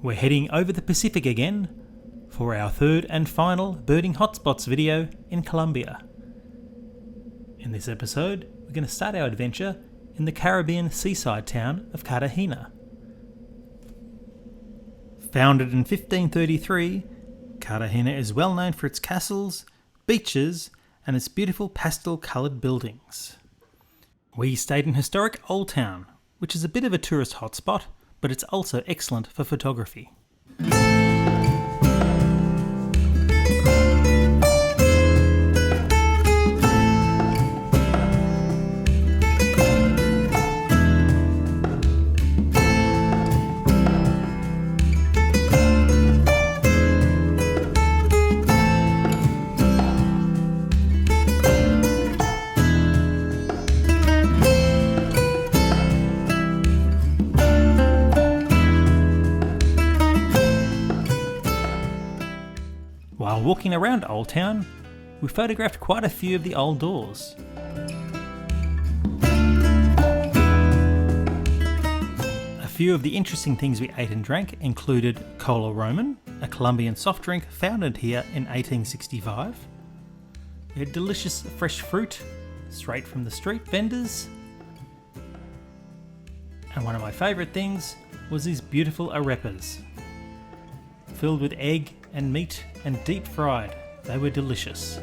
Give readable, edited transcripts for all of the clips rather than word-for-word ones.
We're heading over the Pacific again for our third and final birding hotspots video in Colombia. In this episode, we're going to start our adventure in the Caribbean seaside town of Cartagena. Founded in 1533, Cartagena is well known for its castles, beaches, and its beautiful pastel-coloured buildings. We stayed in historic Old Town, which is a bit of a tourist hotspot, but it's also excellent for photography. While walking around Old Town, we photographed quite a few of the old doors. A few of the interesting things we ate and drank included Cola Roman, a Colombian soft drink founded here in 1865. We had delicious fresh fruit, straight from the street vendors. And one of my favourite things was these beautiful arepas, filled with egg and meat and deep fried. They were delicious.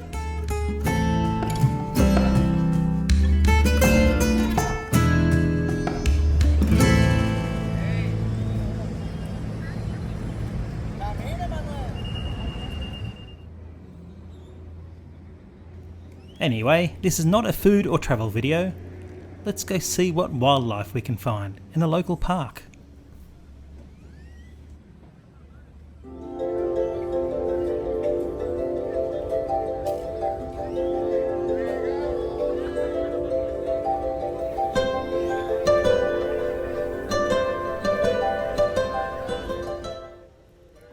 Anyway, this is not a food or travel video. Let's go see what wildlife we can find in a local park.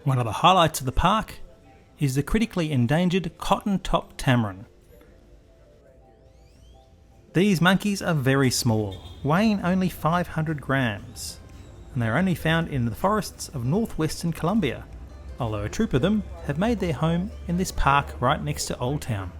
One of the highlights of the park is the critically endangered cotton-top tamarin. These monkeys are very small, weighing only 500 grams, and they are only found in the forests of northwestern Colombia, although a troop of them have made their home in this park right next to Old Town.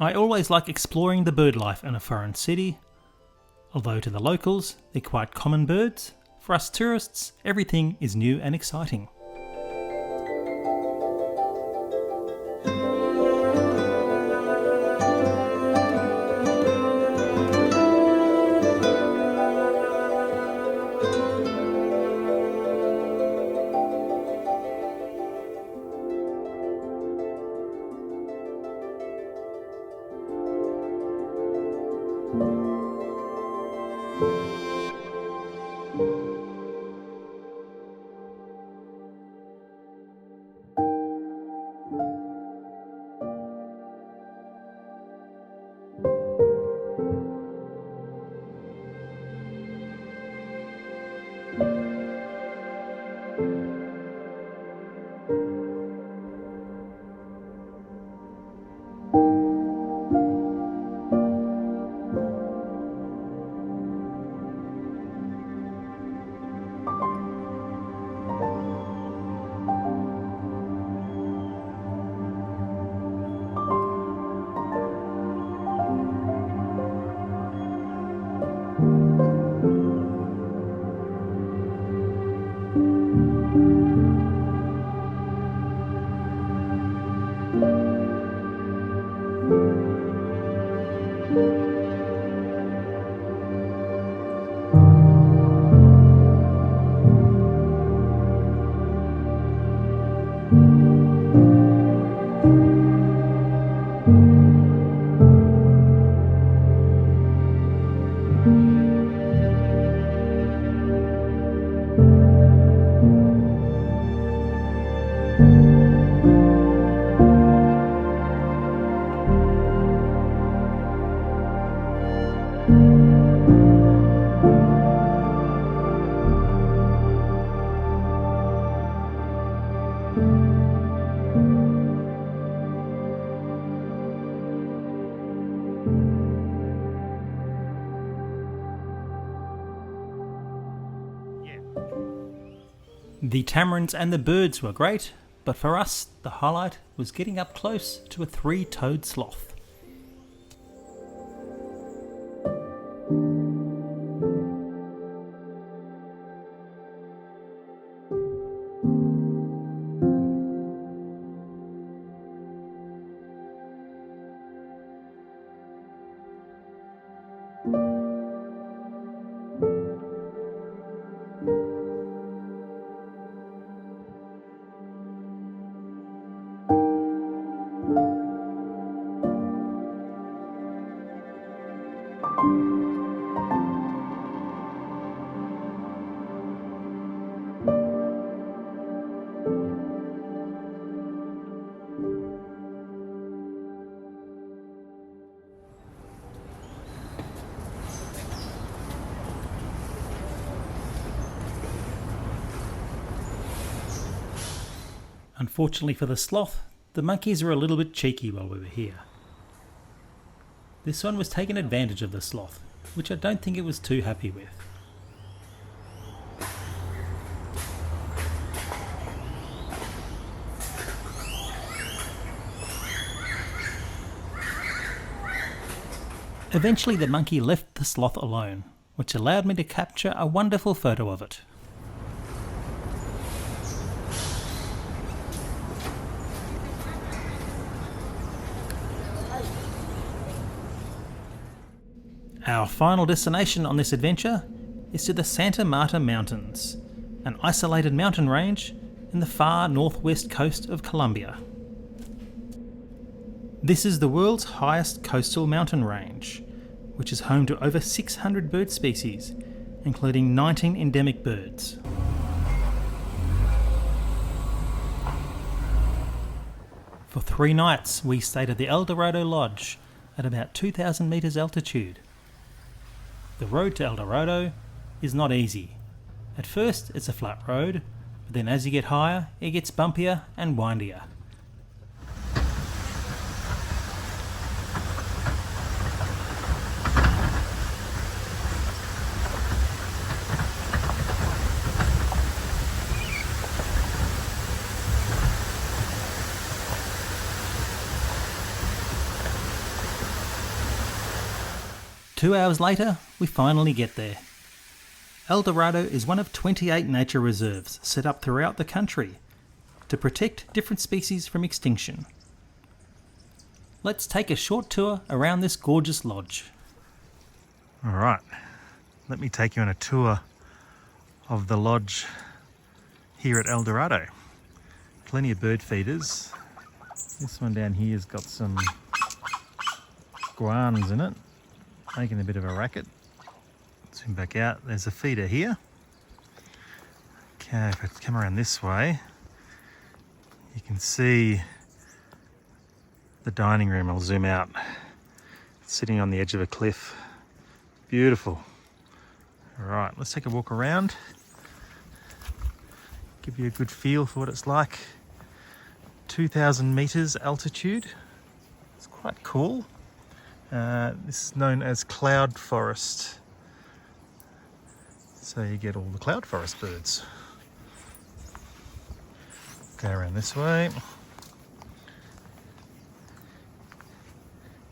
I always like exploring the bird life in a foreign city. Although to the locals, they're quite common birds, for us tourists, everything is new and exciting. The tamarins and the birds were great, but for us the highlight was getting up close to a three-toed sloth. Unfortunately for the sloth, the monkeys were a little bit cheeky while we were here. This one was taking advantage of the sloth, which I don't think it was too happy with. Eventually the monkey left the sloth alone, which allowed me to capture a wonderful photo of it. Our final destination on this adventure is to the Santa Marta Mountains, an isolated mountain range in the far northwest coast of Colombia. This is the world's highest coastal mountain range, which is home to over 600 bird species, including 19 endemic birds. For 3 nights we stayed at the El Dorado Lodge at about 2,000 metres altitude. The road to El Dorado is not easy. At first it's a flat road, but then as you get higher it gets bumpier and windier. Two hours later, we finally get there. El Dorado is one of 28 nature reserves set up throughout the country to protect different species from extinction. Let's take a short tour around this gorgeous lodge. Alright, let me take you on a tour of the lodge here at El Dorado. Plenty of bird feeders. This one down here has got some guans in it, making a bit of a racket. Zoom back out, there's a feeder here. Okay, if I come around this way, you can see the dining room. I'll zoom out. It's sitting on the edge of a cliff. Beautiful. Alright, let's take a walk around. Give you a good feel for what it's like. 2,000 meters altitude. It's quite cool. This is known as cloud forest. So you get all the cloud forest birds. Go around this way.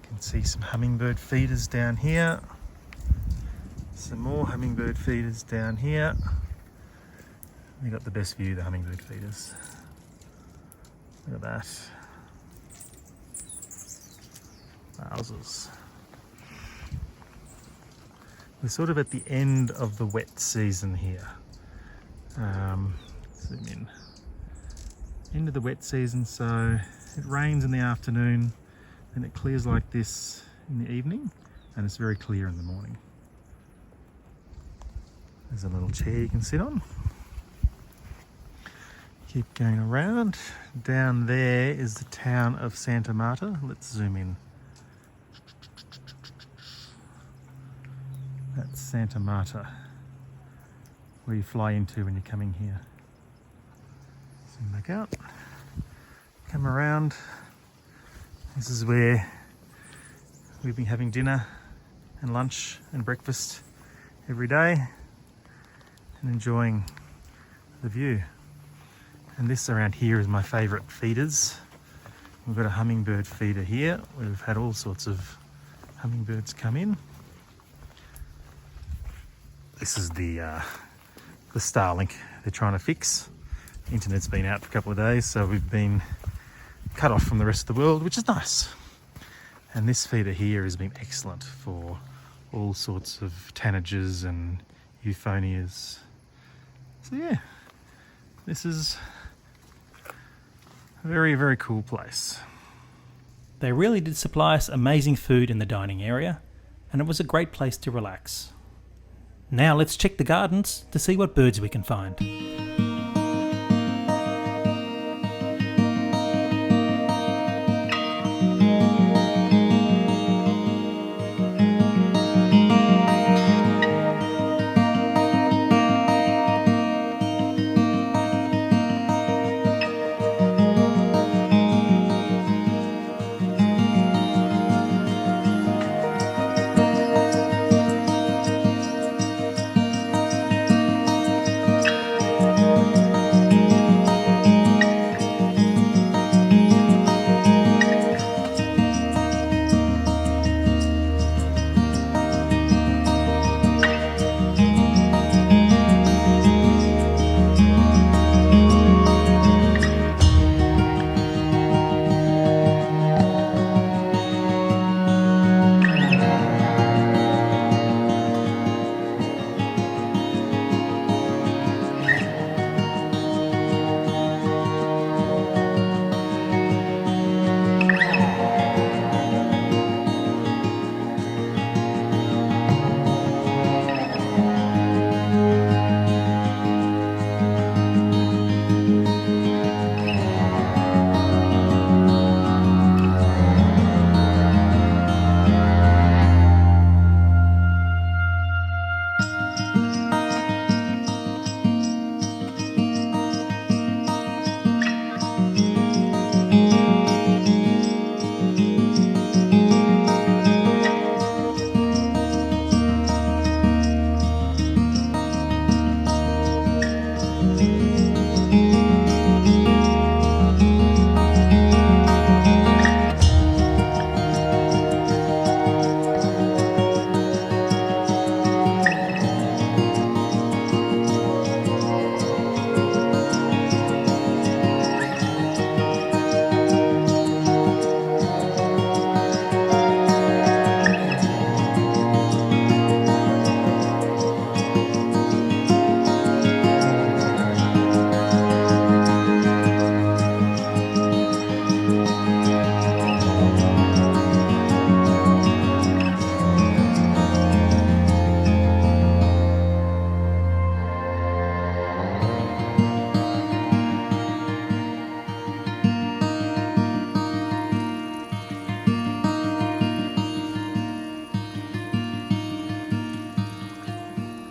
You can see some hummingbird feeders down here. Some more hummingbird feeders down here. They got the best view, the hummingbird feeders. Look at that. Wowzers. We're sort of at the end of the wet season here. Zoom in. End of the wet season, so it rains in the afternoon, then it clears like this in the evening, and it's very clear in the morning. There's a little chair you can sit on. Keep going around. Down there is the town of Santa Marta. Let's zoom in. That's Santa Marta, where you fly into when you're coming here. Zoom back out. Come around. This is where we've been having dinner and lunch and breakfast every day and enjoying the view. And this around here is my favourite feeders. We've got a hummingbird feeder here. We've had all sorts of hummingbirds come in. This is the Starlink they're trying to fix. The internet's been out for a couple of days, so we've been cut off from the rest of the world, which is nice. And this feeder here has been excellent for all sorts of tanagers and euphonias. So yeah, this is a very, very cool place. They really did supply us amazing food in the dining area, and it was a great place to relax. Now let's check the gardens to see what birds we can find.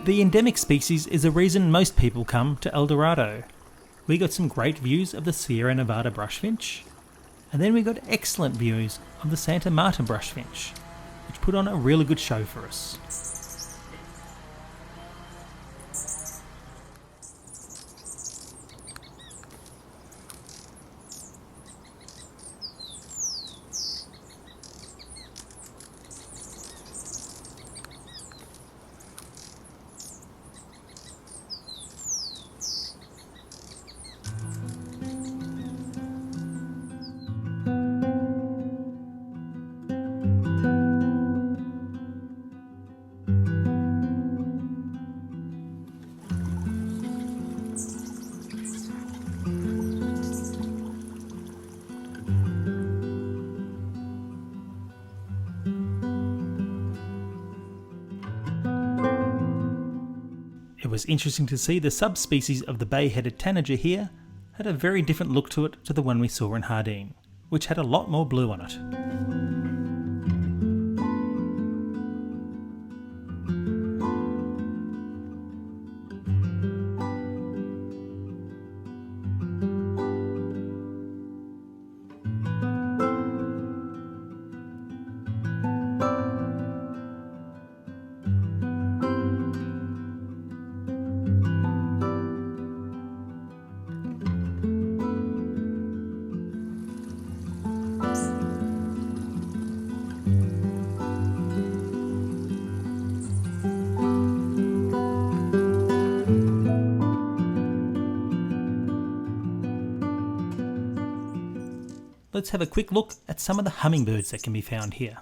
The endemic species is a reason most people come to El Dorado. We got some great views of the Sierra Nevada brushfinch, and then we got excellent views of the Santa Marta brushfinch, which put on a really good show for us. interesting to see the subspecies of the bay-headed tanager here had a very different look to it to the one we saw in Jardin, which had a lot more blue on it. Let's have a quick look at some of the hummingbirds that can be found here.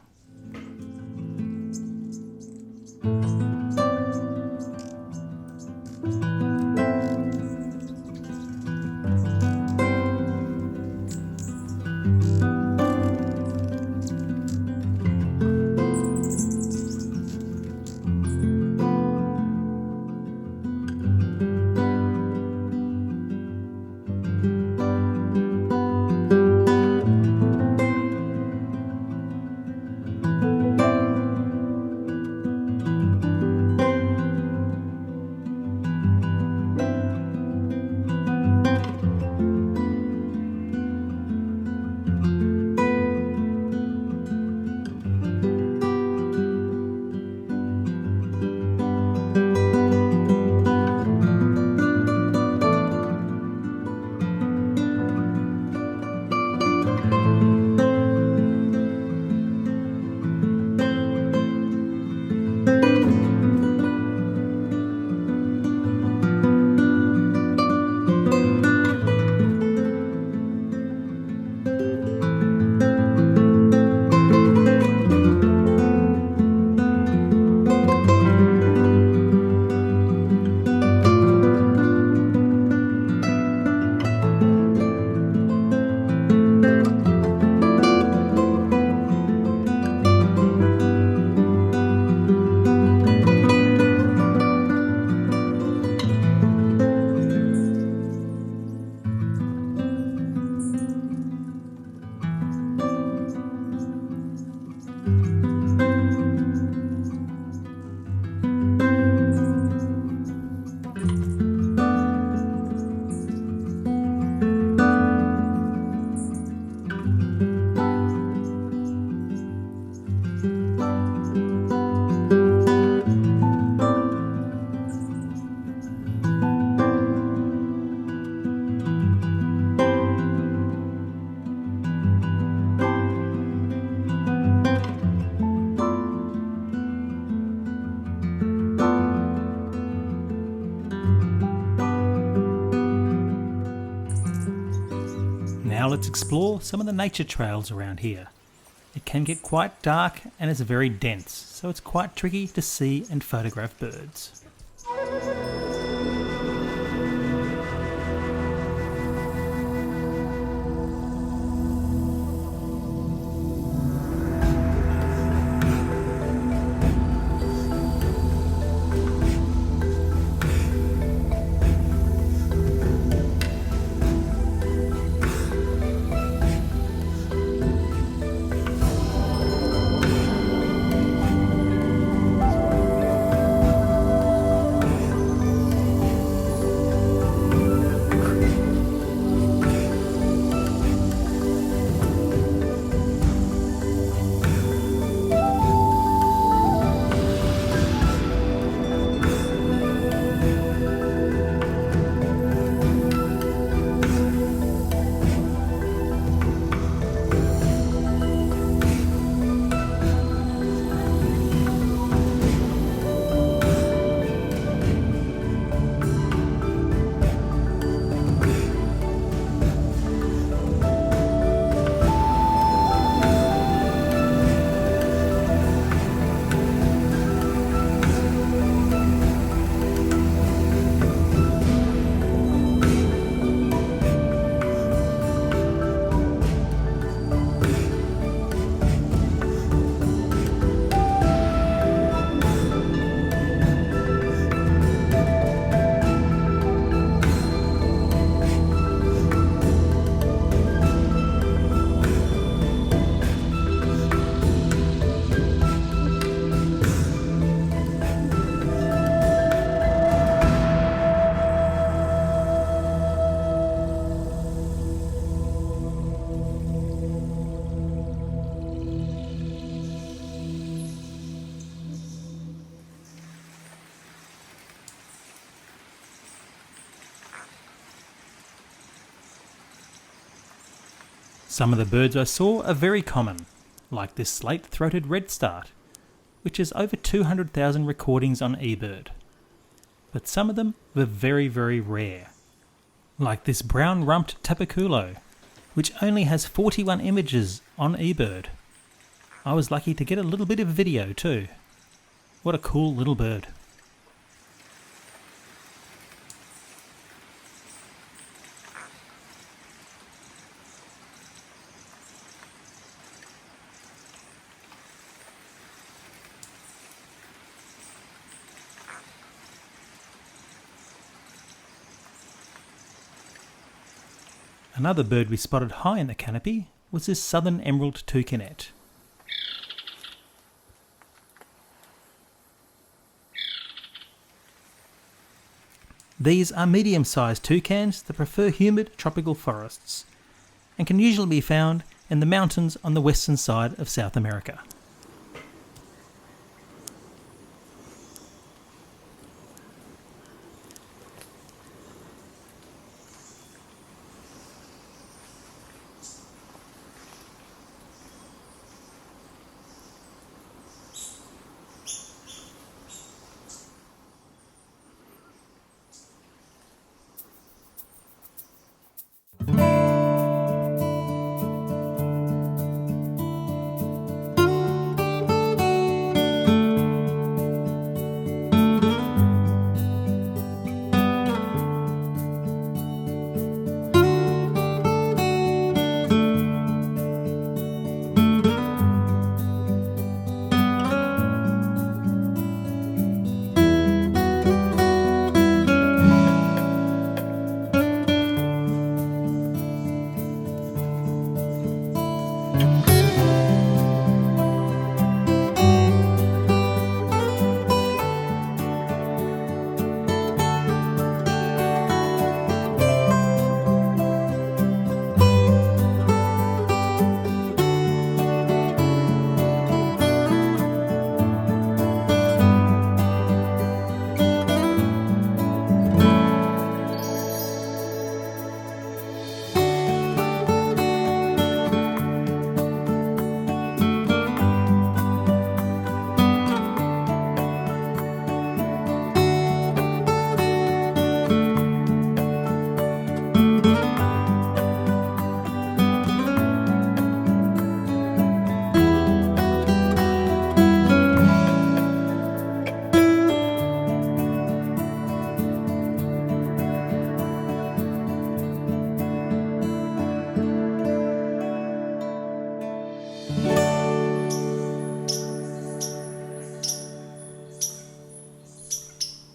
Now let's explore some of the nature trails around here. It can get quite dark and it's very dense, so it's quite tricky to see and photograph birds. Some of the birds I saw are very common, like this slate-throated redstart, which has over 200,000 recordings on eBird. But some of them were very, very rare, like this brown-rumped tapaculo, which only has 41 images on eBird. I was lucky to get a little bit of video too. What a cool little bird. Another bird we spotted high in the canopy was this southern emerald toucanet. These are medium-sized toucans that prefer humid tropical forests and can usually be found in the mountains on the western side of South America.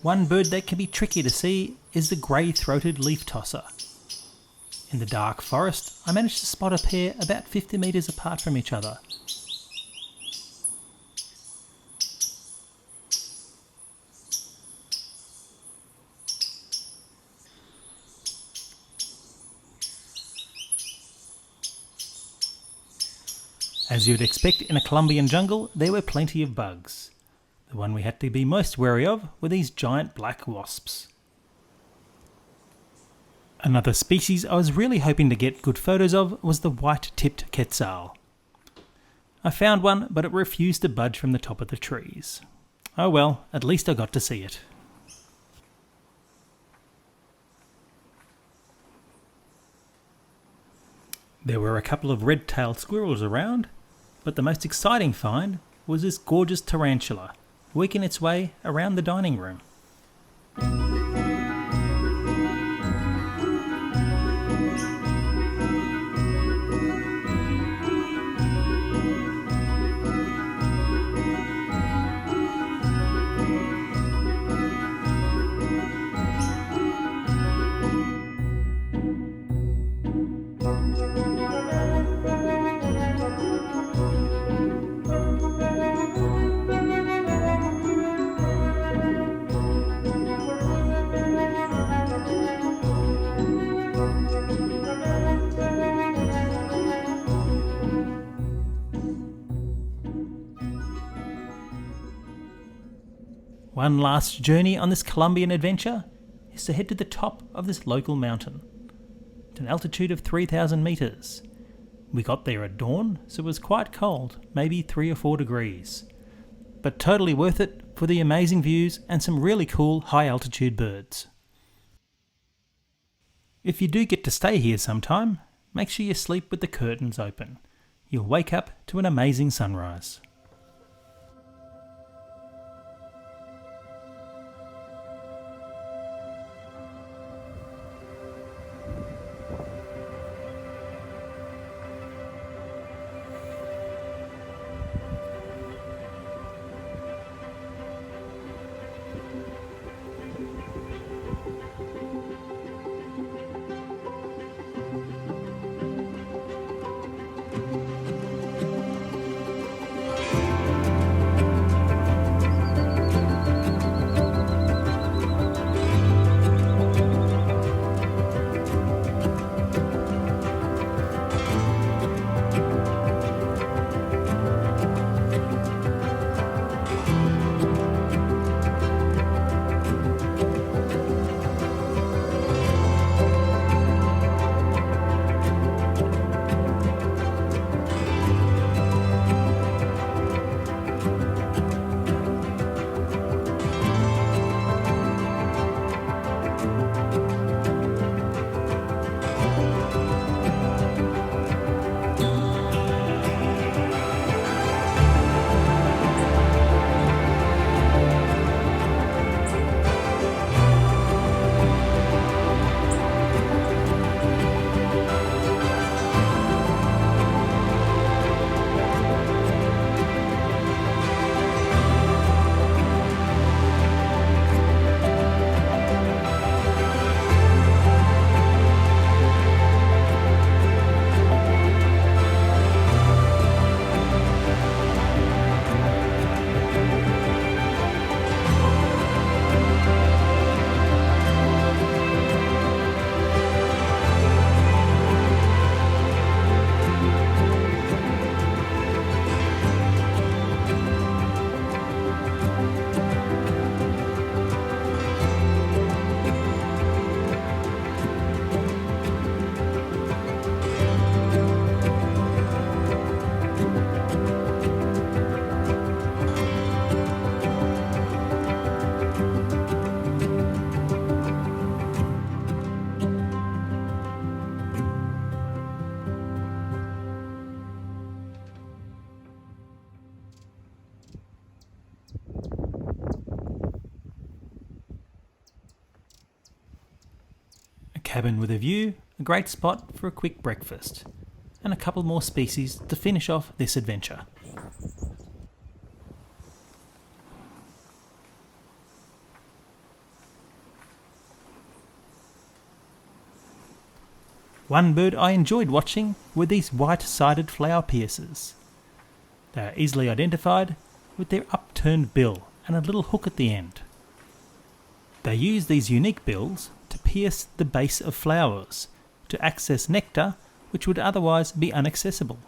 One bird that can be tricky to see is the grey-throated leaf tosser. In the dark forest, I managed to spot a pair about 50 metres apart from each other. As you'd expect in a Colombian jungle, there were plenty of bugs. The one we had to be most wary of were these giant black wasps. Another species I was really hoping to get good photos of was the white-tipped quetzal. I found one, but it refused to budge from the top of the trees. Oh well, at least I got to see it. There were a couple of red-tailed squirrels around, but the most exciting find was this gorgeous tarantula, working its way around the dining room. One last journey on this Colombian adventure is to head to the top of this local mountain, at an altitude of 3,000 metres, We got there at dawn, so it was quite cold, maybe 3 or 4 degrees. But totally worth it for the amazing views and some really cool high altitude birds. If you do get to stay here sometime, make sure you sleep with the curtains open. You'll wake up to an amazing sunrise. Cabin with a view, a great spot for a quick breakfast, and a couple more species to finish off this adventure. One bird I enjoyed watching were these white-sided flower piercers. They are easily identified with their upturned bill and a little hook at the end. They use these unique bills to pierce the base of flowers to access nectar which would otherwise be inaccessible.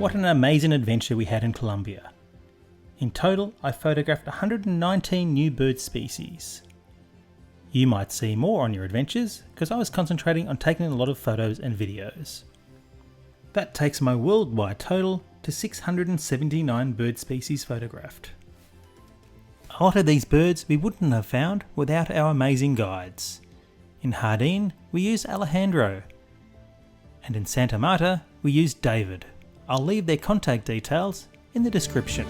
What an amazing adventure we had in Colombia. In total, I photographed 119 new bird species. You might see more on your adventures, because I was concentrating on taking a lot of photos and videos. That takes my worldwide total to 679 bird species photographed. A lot of these birds we wouldn't have found without our amazing guides. In Jardín, we used Alejandro, and in Santa Marta, we used David. I'll leave their contact details in the description.